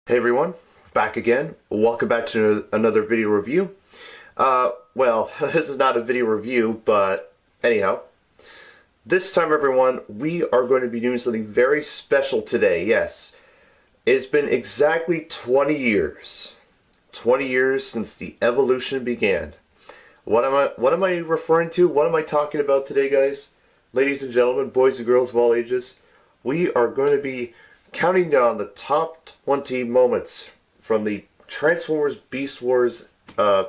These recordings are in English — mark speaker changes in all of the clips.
Speaker 1: Hey everyone, back again. Welcome back to another video review. Well, this is not a video review, but anyhow. This time everyone, we are going to be doing something very special today, yes. It's been exactly 20 years. 20 years since the evolution began. What am I referring to? What am I talking about today, guys? Ladies and gentlemen, boys and girls of all ages, we are going to be counting down the top 20 moments from the Transformers Beast Wars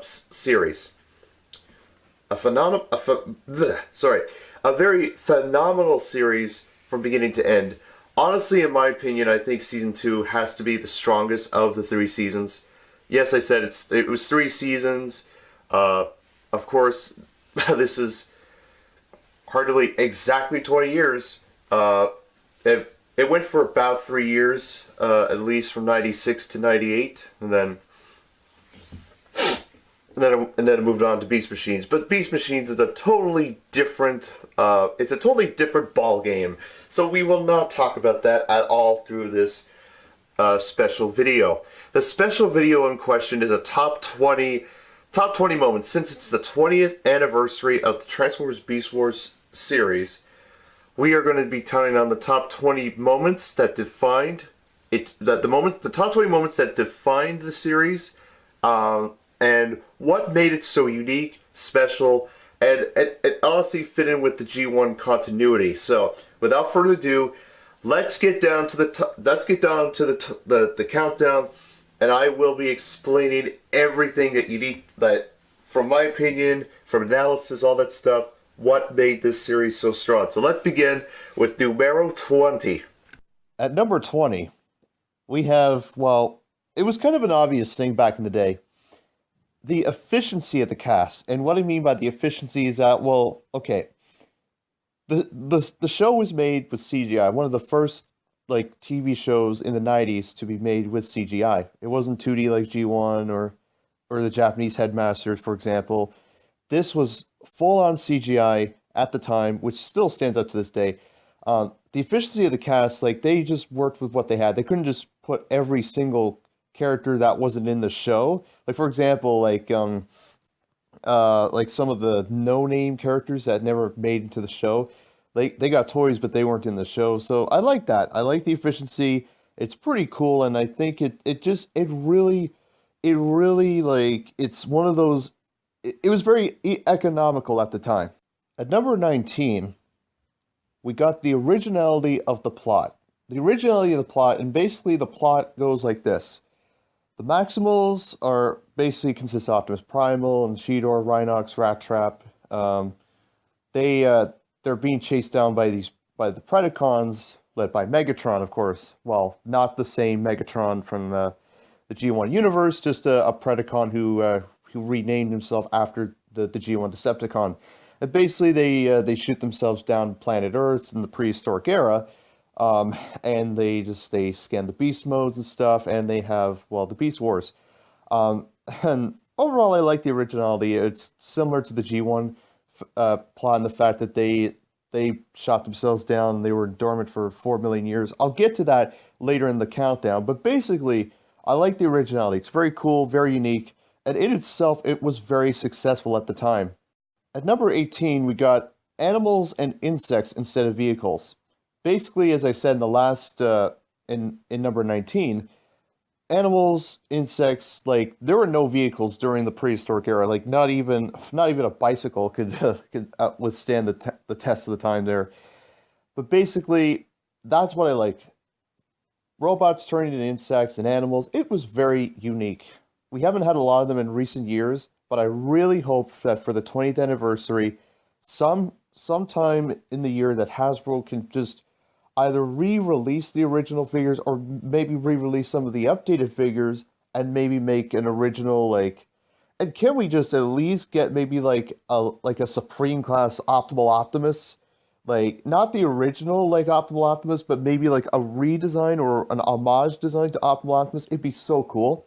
Speaker 1: series. A very phenomenal series from beginning to end. Honestly, in my opinion, I think Season 2 has to be the strongest of the three seasons. Yes, I said it was 3 seasons. Of course, this is hardly exactly 20 years. It went for about 3 years, at least from 96 to 98, and then it moved on to Beast Machines. But Beast Machines is a totally different, it's a totally different ball game. So we will not talk about that at all through this special video. The special video in question is a top 20 moments. Since it's the 20th anniversary of the Transformers Beast Wars series, we are going to be counting on the top 20 moments that defined it. The top 20 moments that defined the series, and what made it so unique, special, and it honestly fit in with the G1 continuity. So, without further ado, let's get down to the countdown, and I will be explaining everything that unique, that from my opinion, from analysis, all that stuff, what made this series so strong. So let's begin with numero 20.
Speaker 2: At number 20, we have, well, it was kind of an obvious thing back in the day. The efficiency of the cast. And what I mean by the efficiency is that, well, okay. The show was made with CGI. One of the first TV shows in the 90s to be made with CGI. It wasn't 2D like G1 or the Japanese Headmasters, for example. This was full-on CGI at the time, which still stands up to this day. The efficiency of the cast, they just worked with what they had. They couldn't just put every single character that wasn't in the show. For example, some of the no-name characters that never made into the show. They got toys, but they weren't in the show. So I like that. I like the efficiency. It's pretty cool, and I think it really, it's one of those. It was very economical at the time. At number 19, we got the originality of the plot. The originality of the plot, and basically the plot goes like this. The Maximals are basically consist of Optimus Primal and Cheetah, Rhinox, Rattrap. They're being chased down by the Predacons, led by Megatron, of course. Well, not the same Megatron from the G1 universe, just a Predacon who renamed himself after the G1 Decepticon. And basically, they shoot themselves down planet Earth in the prehistoric era, and they scan the beast modes and stuff, and they have, well, the Beast Wars. And overall, I like the originality. It's similar to the G1 plot in the fact that they shot themselves down. They were dormant for 4 million years. I'll get to that later in the countdown, but basically, I like the originality. It's very cool, very unique. And in itself, it was very successful at the time. At number 18, we got animals and insects instead of vehicles. Basically, as I said in the last, in number 19, animals, insects, there were no vehicles during the prehistoric era. Not even a bicycle could withstand the test of the time there. But basically, that's what I like. Robots turning into insects and animals. It was very unique. We haven't had a lot of them in recent years, but I really hope that for the 20th anniversary, sometime in the year that Hasbro can just either re-release the original figures or maybe re-release some of the updated figures and maybe make an original, and can we just at least get maybe a Supreme class Optimal Optimus? Not the original Optimal Optimus, but maybe a redesign or an homage design to Optimal Optimus. It'd be so cool.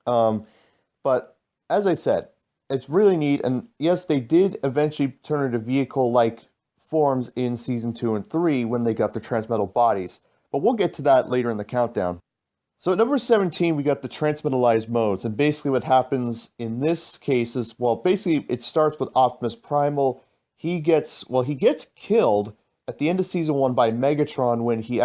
Speaker 2: But as I said, it's really neat, and yes, they did eventually turn into vehicle-like forms in Season 2 and 3 when they got the transmetal bodies. But we'll get to that later in the countdown. So at number 17, we got the transmetalized modes, and basically what happens in this case is, well, basically it starts with Optimus Primal. He gets killed at the end of season 1 by Megatron when he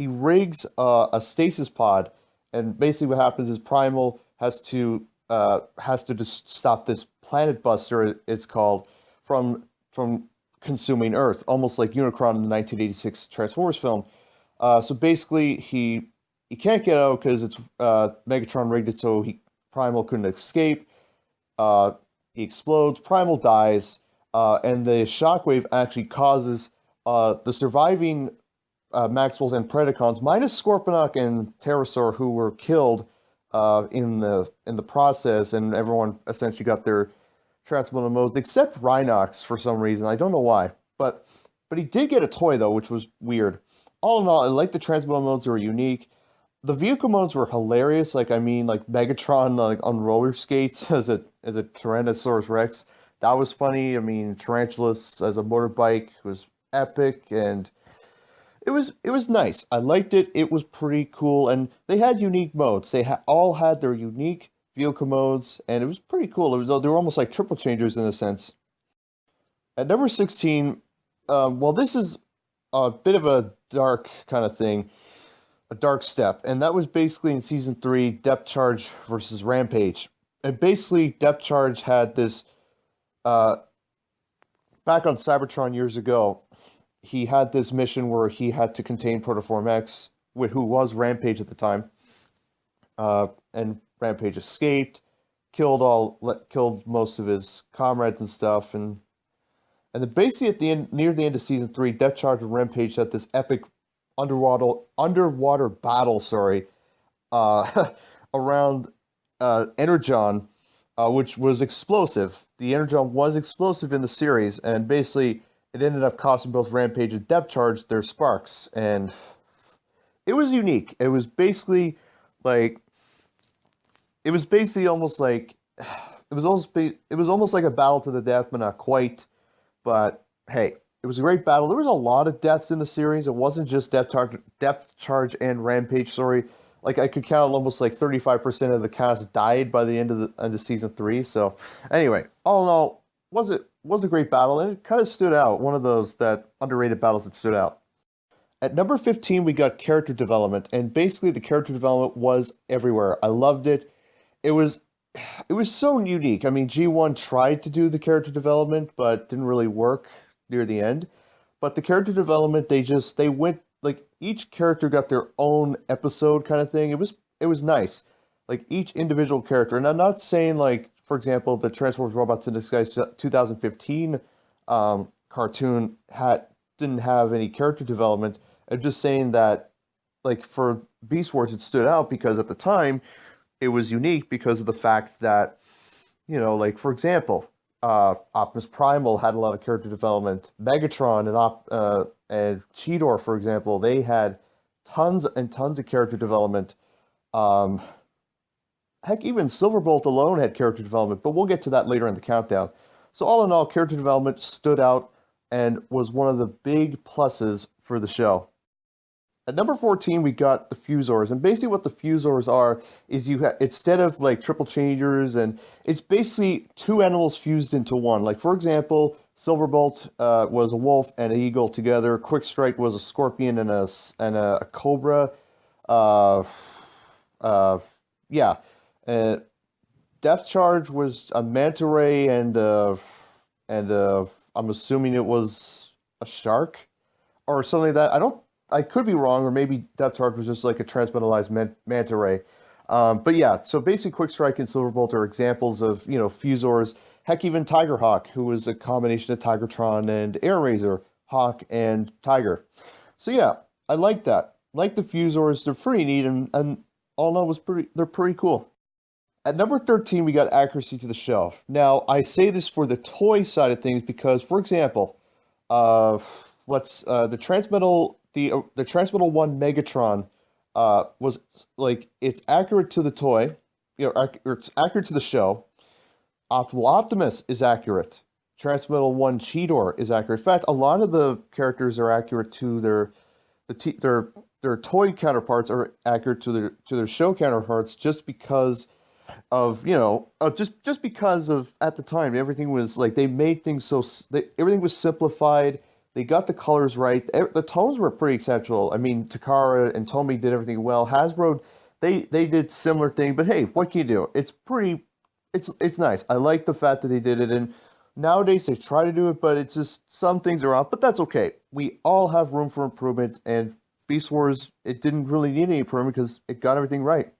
Speaker 2: rigs a stasis pod, and basically what happens is Primal has to just stop this planet buster, it's called, from consuming Earth, almost like Unicron in the 1986 Transformers film. So basically, he can't get out because it's Megatron rigged it so Primal couldn't escape. He explodes. Primal dies, and the shockwave actually causes the surviving Maxwells and Predacons, minus Scorponok and Pterosaur, who were killed in the process, and everyone essentially got their transmittal modes except Rhinox for some reason. I don't know why, but he did get a toy though, which was weird. All in all, I like the transmittal modes. They were unique. The vehicle modes were hilarious. Like Megatron on roller skates as a Tyrannosaurus Rex. That was funny. I mean, Tarantulas as a motorbike was epic, and it was nice. I liked it. It was pretty cool, and they had unique modes. They all had their unique vehicle modes, and it was pretty cool. They were almost like triple changers in a sense. At number 16, well, this is a bit of a dark kind of thing. A dark step, and that was basically in season 3, Depth Charge versus Rampage. And basically, Depth Charge had this back on Cybertron years ago. He had this mission where he had to contain Protoform X, who was Rampage at the time. And Rampage escaped, killed most of his comrades and stuff, and then basically at the end, near the end of season 3, Depth Charge and Rampage had this epic underwater battle, around Energon, which was explosive. The Energon was explosive in the series, and basically it ended up costing both Rampage and Depth Charge their sparks, and it was unique. It was basically almost like a battle to the death, but not quite. But hey, it was a great battle. There was a lot of deaths in the series. It wasn't just Depth Charge and Rampage. Sorry, I could count almost 35% of the cast died by the end of season 3. So anyway, all in all, was a great battle, and it kind of stood out. One of those that underrated battles that stood out. At number 15, we got character development, and basically the character development was everywhere. I loved it. It was so unique. I mean, G1 tried to do the character development, but didn't really work near the end. But the character development, they went, each character got their own episode kind of thing. It was nice. Each individual character, and I'm not saying for example, the Transformers Robots in Disguise 2015 cartoon didn't have any character development. I'm just saying that for Beast Wars it stood out because at the time it was unique because of the fact that, for example, Optimus Primal had a lot of character development. Megatron and Cheetah, for example, they had tons and tons of character development. Heck, even Silverbolt alone had character development, but we'll get to that later in the countdown. So all in all, character development stood out and was one of the big pluses for the show. At number 14, we got the Fusors, and basically what the Fusors are is instead of triple changers, and it's basically two animals fused into one. For example, Silverbolt was a wolf and an eagle together. Quick Strike was a scorpion and a cobra. Yeah. Depth Charge was a manta ray and I'm assuming it was a shark or something like that. I could be wrong, or maybe Depth Charge was just a transmetalized manta ray. But yeah, so basically Quick Strike and Silverbolt are examples of, Fusors. Heck, even Tigerhawk, who was a combination of Tigertron and Air Razor, Hawk and Tiger. So yeah, I like that. Like the Fusors, they're pretty neat, and all in all, they're pretty cool. At number 13, we got accuracy to the shelf. Now, I say this for the toy side of things because, for example, the Transmetal 1 Megatron was it's accurate to the toy, it's accurate to the show. Optimus is accurate. Transmetal 1 Cheetah is accurate. In fact, a lot of the characters are accurate to their their toy counterparts are accurate to their show counterparts just because of just because of at the time everything was like they made things everything was simplified. They got the colors right. The tones were pretty exceptional. I mean, Takara and Tomy did everything well. Hasbro, they did similar thing, but hey, what can you do? It's nice. I like the fact that they did it, and nowadays they try to do it, but it's just some things are off. But that's okay. We all have room for improvement, and Beast Wars, it didn't really need any improvement because it got everything right.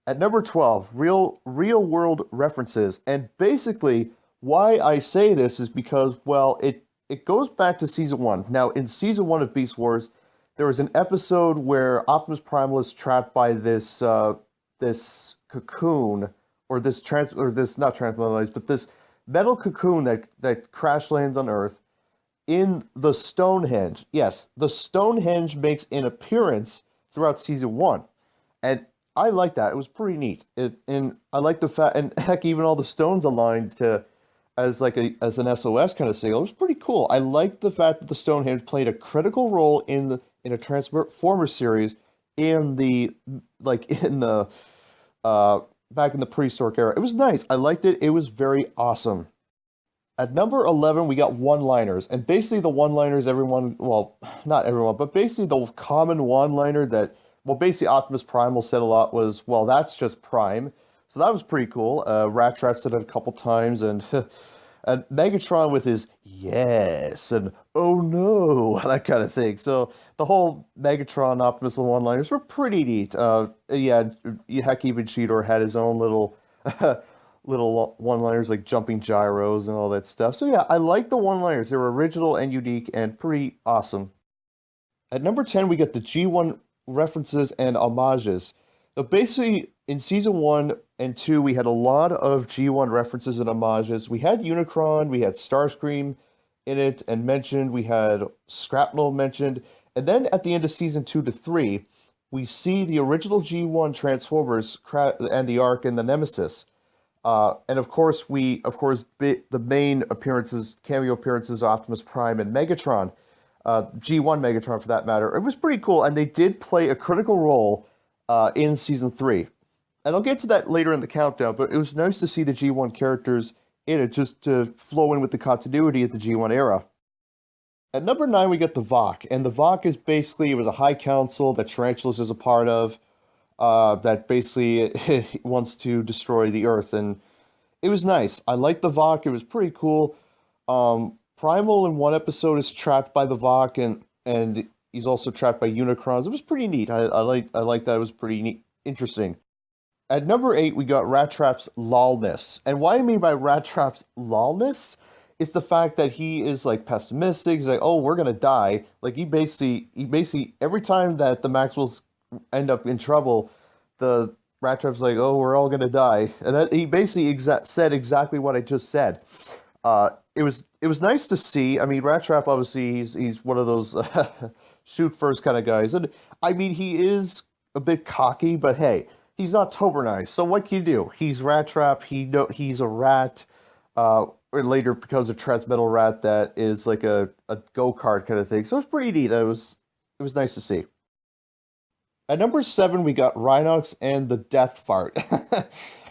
Speaker 2: At number 12, real world references, and basically why I say this is because it goes back to season 1. Now in season 1 of Beast Wars, there was an episode where Optimus Primal is trapped by this this cocoon or this not transmetalized, but this metal cocoon that crash lands on Earth in the Stonehenge. Yes, the Stonehenge makes an appearance throughout season 1, and I like that. It was pretty neat. And I like the fact, and heck, even all the stones aligned to as an SOS kind of signal. It was pretty cool. I like the fact that the Stonehenge played a critical role in a Transformer series in the back in the prehistoric era. It was nice. I liked it. It was very awesome. At number 11, we got one-liners, and basically the one-liners not everyone, but basically the common one-liner that basically Optimus Primal said a lot was, well, that's just Prime. So that was pretty cool. Rattrap said it a couple times, and and Megatron with his yes and oh no, that kind of thing. So the whole Megatron Optimus one-liners were pretty neat. Heck, even Cheetah had his own little little one-liners like jumping gyros and all that stuff. So yeah, I like the one-liners. They were original and unique and pretty awesome. At number 10, we get the G1 references and homages. So basically, in season 1 and 2, we had a lot of G1 references and homages. We had Unicron, we had Starscream in it and mentioned, we had Scrapnel mentioned, and then at the end of season 2 to 3, we see the original G1 Transformers and the Ark and the Nemesis. And of course, the main appearances, cameo appearances, Optimus Prime and Megatron. G1 Megatron for that matter. It was pretty cool, and they did play a critical role in season 3. And I'll get to that later in the countdown, but it was nice to see the G1 characters in it just to flow in with the continuity of the G1 era. At number 9, we get the Vaak, and the Vaak is basically, it was a high council that Tarantulas is a part of, that basically wants to destroy the Earth, and it was nice. I liked the Vaak, it was pretty cool. Primal in one episode is trapped by the Vaak, and he's also trapped by Unicrons. It was pretty neat. I like that. It was pretty neat, interesting. At number 8, we got Rattrap's lolness. And what I mean by Rattrap's lolness is the fact that he is like pessimistic. He's like, oh, we're gonna die. Like he basically every time that the Maxwells end up in trouble, the Rattrap's like, oh, we're all gonna die. And that he basically said exactly what I just said. It was nice to see. I mean, Rattrap, obviously, he's one of those shoot first kind of guys. And I mean, he is a bit cocky, but hey, he's not Tobernized. So what can you do? He's Rattrap. He's a rat. Or later becomes a transmetal rat that is like a go-kart kind of thing. So it's pretty neat. It was nice to see. At number 7, we got Rhinox and the Death Fart.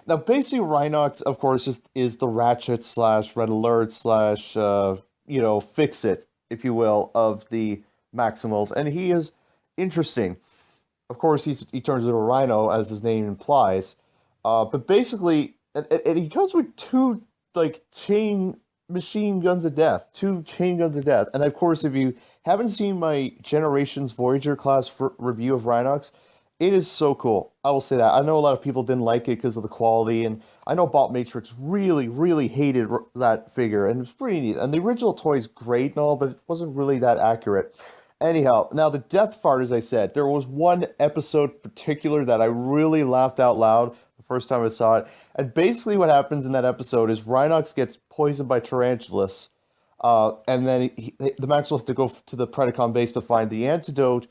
Speaker 2: Now, basically, Rhinox, of course, is the Ratchet / Red Alert / Fix-It, if you will, of the Maximals. And he is interesting. Of course, he turns into a rhino, as his name implies. But basically, and he comes with two, chain machine guns of death. 2 chain guns of death. And of course, if you haven't seen my Generations Voyager class review of Rhinox, it is so cool. I will say that. I know a lot of people didn't like it because of the quality, and I know Bot Matrix really, really hated that figure, and it was pretty neat. And the original toy is great and all, but it wasn't really that accurate. Anyhow, now the Death Fart, as I said, there was one episode in particular that I really laughed out loud the first time I saw it. And basically what happens in that episode is Rhinox gets poisoned by Tarantulas, and then the Maxwell has to go to the Predacon base to find the antidote.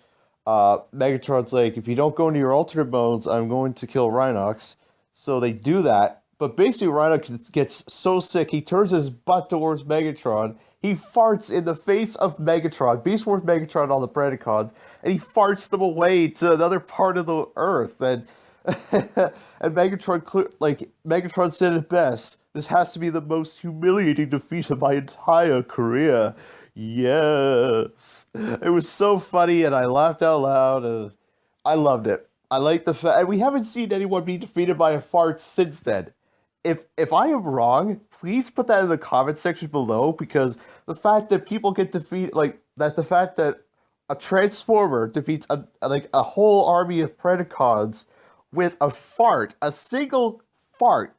Speaker 2: Megatron's like, if you don't go into your alternate modes, I'm going to kill Rhinox. So they do that. But basically, Rhinox gets so sick, he turns his butt towards Megatron. He farts in the face of Megatron, Beast Wars Megatron on the Predacons. and he farts them away to another part of the Earth. And and Megatron said it best. This has to be the most humiliating defeat of my entire career. Yes, it was so funny, and I laughed out loud, and I loved it. I like the fact, and we haven't seen anyone be defeated by a fart since then. If I am wrong, please put that in the comment section below, because the fact that people get defeated, like that, the fact that a Transformer defeats a whole army of Predacons with a fart, a single fart,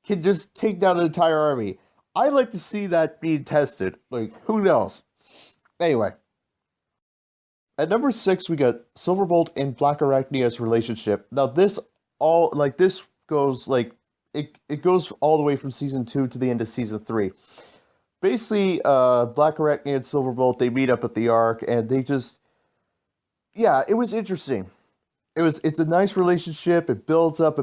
Speaker 2: can just take down an entire army. I'd like to see that being tested. Like, who knows? Anyway. At number 6, we got Silverbolt and Black Arachnia's relationship. Now, this goes, it goes all the way from Season 2 to the end of Season 3. Basically, Black Arachnia and Silverbolt, they meet up at the Ark, and they just... Yeah, it was interesting. It's a nice relationship. It builds up,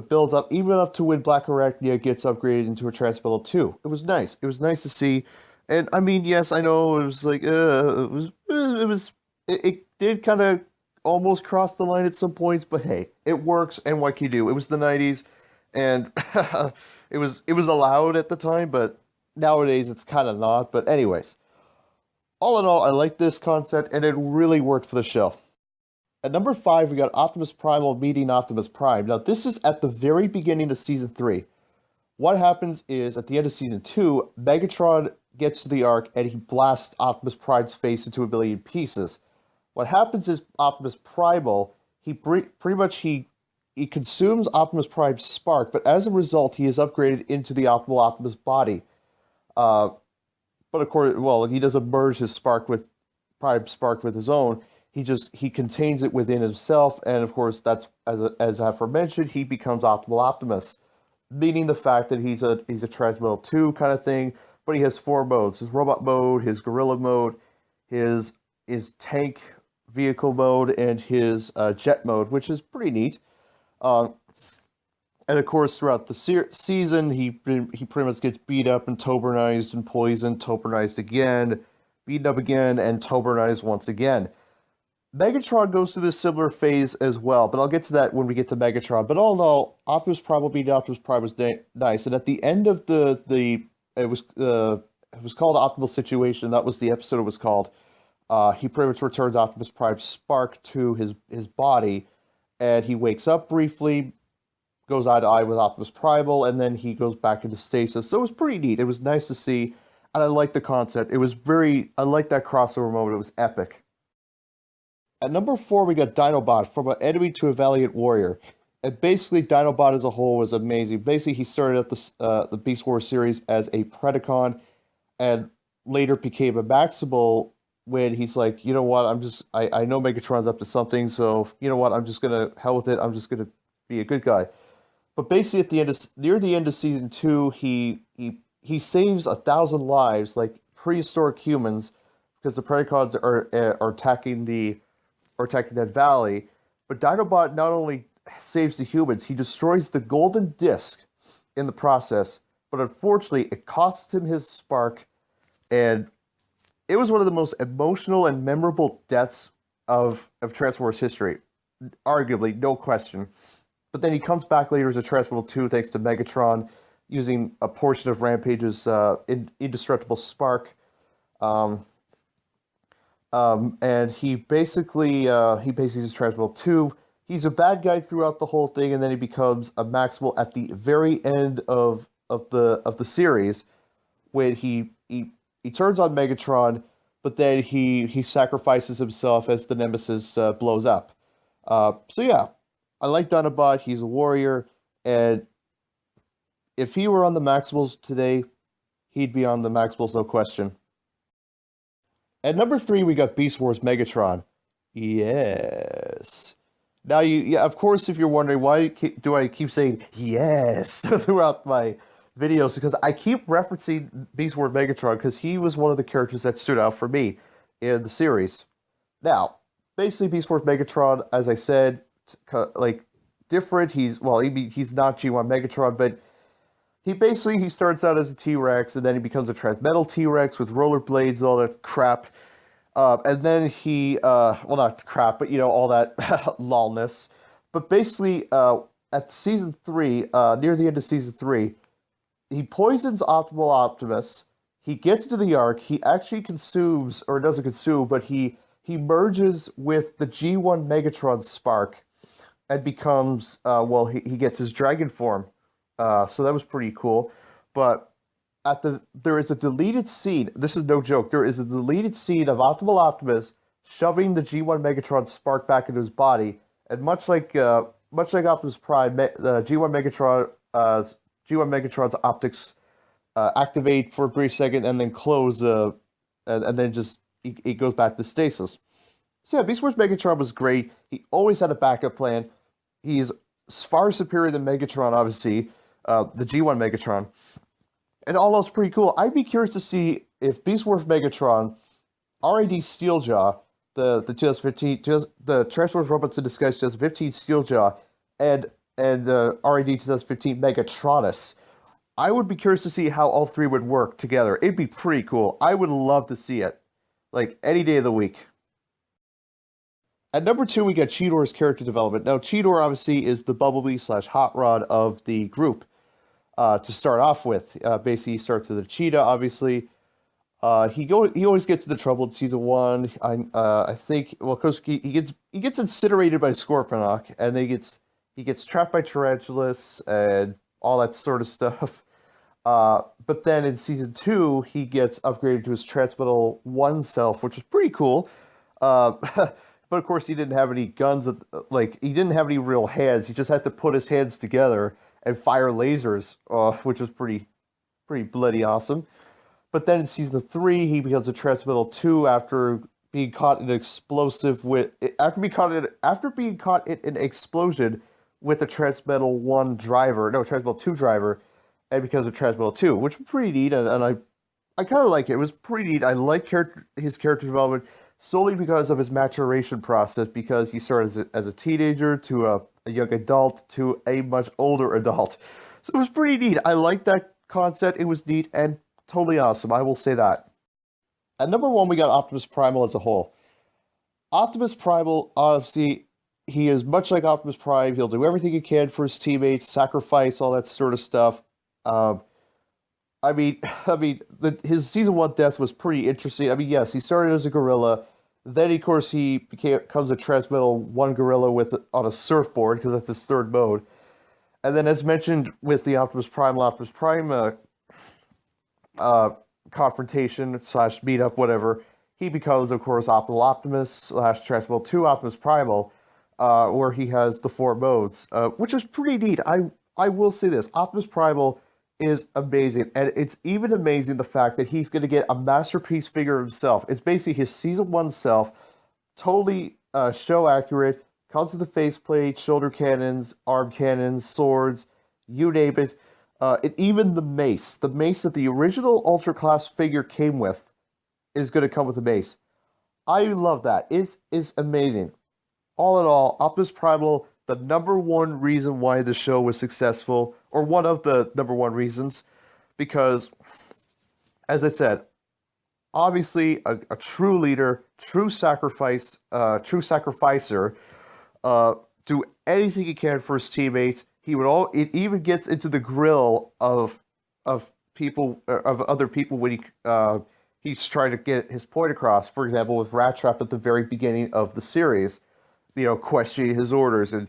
Speaker 2: even up to when Black Arachnia gets upgraded into a Transmetal 2. It was nice. It was nice to see. And, I mean, yes, I know, it was like, it did kind of almost cross the line at some points, but hey, it works, and what can you do? It was the 90s, and it was allowed at the time, but nowadays it's kind of not. But anyways, all in all, I like this concept, and it really worked for the show. At number 5, we got Optimus Primal meeting Optimus Prime. Now, this is at the very beginning of Season 3. What happens is, at the end of Season 2, Megatron gets to the Ark, and he blasts Optimus Prime's face into a billion pieces. What happens is, Optimus Primal, he consumes Optimus Prime's spark, but as a result, he is upgraded into the optimal Optimus body. But of course, well, he doesn't merge his spark with Prime's spark with his own. He contains it within himself, and of course, that's as aforementioned, he becomes Optimal Optimus, meaning the fact that he's a Transmetal 2 kind of thing, but he has 4 modes: his robot mode, his gorilla mode, his tank vehicle mode, and his jet mode, which is pretty neat. And of course, throughout the season, he pretty much gets beat up and tobernized and poisoned, tobernized again, beaten up again, and tobernized once again. Megatron goes through this similar phase as well, but I'll get to that when we get to Megatron. But all in all, Optimus Primal beating Optimus Prime was nice, and at the end of it was called Optimal Situation. That was the episode it was called. He pretty much returns Optimus Prime's spark to his body, and he wakes up briefly, goes eye to eye with Optimus Primal, and then he goes back into stasis. So it was pretty neat. It was nice to see, and I liked the concept. I liked that crossover moment. It was epic. At number 4, we got Dinobot, from an enemy to a valiant warrior. And basically, Dinobot as a whole was amazing. Basically, he started out the Beast Wars series as a Predacon, and later became a Maximal when he's like, you know what, I know Megatron's up to something, so you know what, I'm just gonna hell with it. I'm just gonna be a good guy. But basically, near the end of Season 2, he saves 1,000 lives, like prehistoric humans, because the Predacons are attacking that valley. But Dinobot not only saves the humans, he destroys the golden disc in the process. But unfortunately, it costs him his spark, and it was one of the most emotional and memorable deaths of Transformers history. Arguably, no question. But then he comes back later as a Transformer 2 thanks to Megatron, using a portion of Rampage's indestructible spark. And he basically is Transmetal 2. He's a bad guy throughout the whole thing, and then he becomes a Maximal at the very end of the series, when he turns on Megatron, but then he sacrifices himself as the Nemesis blows up. So yeah, I like Dinobot. He's a warrior, and if he were on the Maximals today, he'd be on the Maximals, no question. At number 3, we got Beast Wars Megatron. Yes. Now, of course, if you're wondering why do I keep saying yes throughout my videos, because I keep referencing Beast Wars Megatron, because he was one of the characters that stood out for me in the series. Now, basically, Beast Wars Megatron, as I said, like, different. He's not G1 Megatron, but he starts out as a T-Rex, and then he becomes a Transmetal T-Rex with rollerblades and all that crap. And then he, well, not crap, but all that lolness. But basically, at season 3, near the end of season 3, he poisons Optimal Optimus. He gets into the Ark. He actually consumes, or doesn't consume, but he merges with the G1 Megatron Spark and becomes, well, he gets his dragon form. So that was pretty cool. But there is a deleted scene. This is no joke. There is a deleted scene of Optimal Optimus shoving the G1 Megatron Spark back into his body, and much like Optimus Prime, the G1 Megatron's optics activate for a brief second and then close, and then just it goes back to stasis. So yeah, Beast Wars Megatron was great. He always had a backup plan. He's far superior than Megatron, obviously, the G1 Megatron. And all else pretty cool. I'd be curious to see if Beast Wars Megatron, RAD Steeljaw, the 2015, the Transformers Robots in Disguise 2015 Steeljaw, and RAD 2015 Megatronus. I would be curious to see how all three would work together. It'd be pretty cool. I would love to see it. Like, any day of the week. At number 2, we got Cheetor's character development. Now, Cheetor, obviously, is the Bumblebee / Hot Rod of the group. To start off with, basically he starts with a Cheetah. Obviously, he always gets into trouble in season 1. I think, well, because he gets incinerated by Scorponok, and then he gets trapped by Tarantulas and all that sort of stuff. But then in season 2, he gets upgraded to his Transmetal 1 self, which is pretty cool. But of course, he didn't have any guns. He didn't have any real hands. He just had to put his hands together and fire lasers, which was pretty bloody awesome. But then in season 3, he becomes a Transmetal 2 after being caught in an explosion with a Transmetal 1 driver, no, Transmetal 2 driver, and becomes a Transmetal 2, which was pretty neat, and I kind of like it. It was pretty neat. I like his character development solely because of his maturation process, because he started as a teenager to a young adult to a much older adult. So it was pretty neat. I like that concept. It was neat and totally awesome. I will say that. At number 1, we got Optimus Primal as a whole. Optimus Primal, obviously, he is much like Optimus Prime. He'll do everything he can for his teammates, sacrifice, all that sort of stuff. His season 1 death was pretty interesting. I mean, yes, he started as a gorilla. Then, of course, he becomes a Transmetal 1 gorilla on a surfboard, because that's his third mode. And then, as mentioned with the Optimus Prime confrontation / meetup, whatever, he becomes, of course, Optimal Optimus / Transmetal 2 Optimus Primal, where he has the 4 modes, which is pretty neat. I will say this, Optimus Primal is amazing, and it's even amazing the fact that he's going to get a masterpiece figure himself. It's basically his season 1 self, totally show accurate, comes with the faceplate, shoulder cannons, arm cannons, swords, you name it, and even the mace that the original Ultra Class figure came with is going to come with the mace. I love that. It's amazing. All in all, Optimus Primal, the number 1 reason why the show was successful, or one of the number 1 reasons, because, as I said, obviously a true leader, true sacrificer, do anything he can for his teammates. It even gets into the grill of people, of other people when he's trying to get his point across. For example, with Rattrap at the very beginning of the series, questioning his orders. And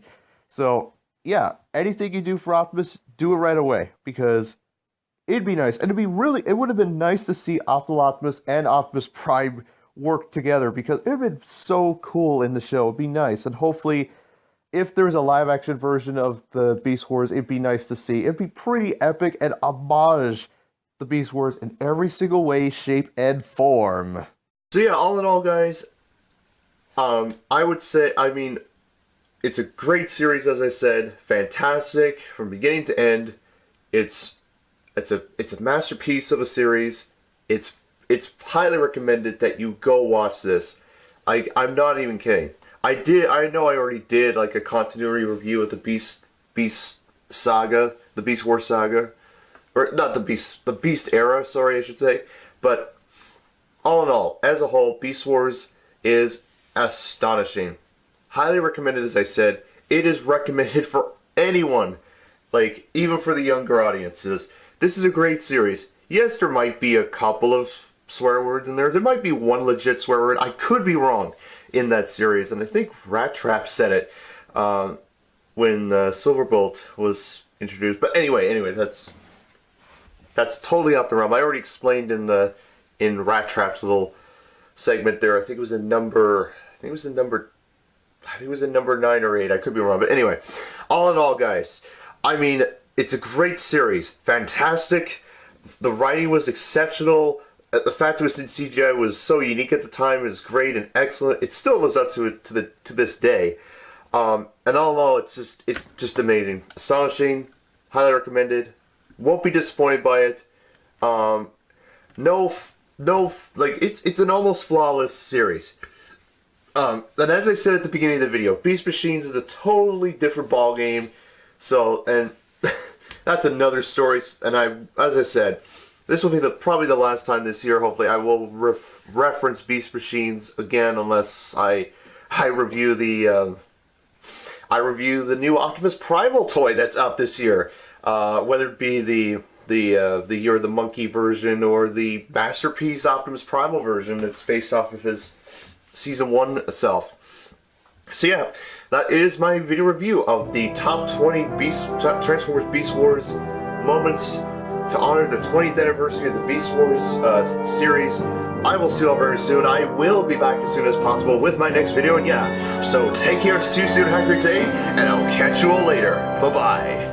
Speaker 2: so, yeah, anything you do for Optimus, do it right away, because it'd be nice. And it would have been nice to see Optimal Optimus and Optimus Prime work together, because it would have been so cool in the show. It'd be nice. And hopefully, if there's a live-action version of the Beast Wars, it'd be nice to see. It'd be pretty epic and homage the Beast Wars in every single way, shape, and form.
Speaker 1: So yeah, all in all, guys, I would say, it's a great series, as I said, fantastic from beginning to end. It's a masterpiece of a series. It's highly recommended that you go watch this. I'm not even kidding. I know I already did like a continuity review of the Beast saga, the Beast Wars saga, or not the Beast era. Sorry, I should say, but all in all, as a whole, Beast Wars is astonishing. Highly recommended, as I said. It is recommended for anyone, like, even for the younger audiences. This is a great series. Yes, there might be a couple of swear words in there. There might be one legit swear word. I could be wrong in that series, and I think Rattrap said it when Silverbolt was introduced. But anyway, that's totally out the realm. I already explained in Rattrap's little segment there. I think it was in number 9 or 8. I could be wrong, but anyway, all in all, guys, I mean, it's a great series. Fantastic. The writing was exceptional. The fact it was in CGI was so unique at the time. It was great and excellent. It still lives up to it to this day. And all in all, it's just amazing, astonishing, highly recommended. Won't be disappointed by it. Like it's an almost flawless series. And as I said at the beginning of the video, Beast Machines is a totally different ball game. So, and that's another story. And as I said, this will be probably the last time this year. Hopefully, I will reference Beast Machines again, unless I review the new Optimus Primal toy that's out this year. Whether it be the Year of the Monkey version or the Masterpiece Optimus Primal version that's based off of his Season 1 self. So yeah, that is my video review of the top 20 Transformers Beast Wars moments to honor the 20th anniversary of the Beast Wars series. I will see you all very soon. I will be back as soon as possible with my next video, and yeah, so take care, see you soon, have a great day, and I'll catch you all later. Bye-bye.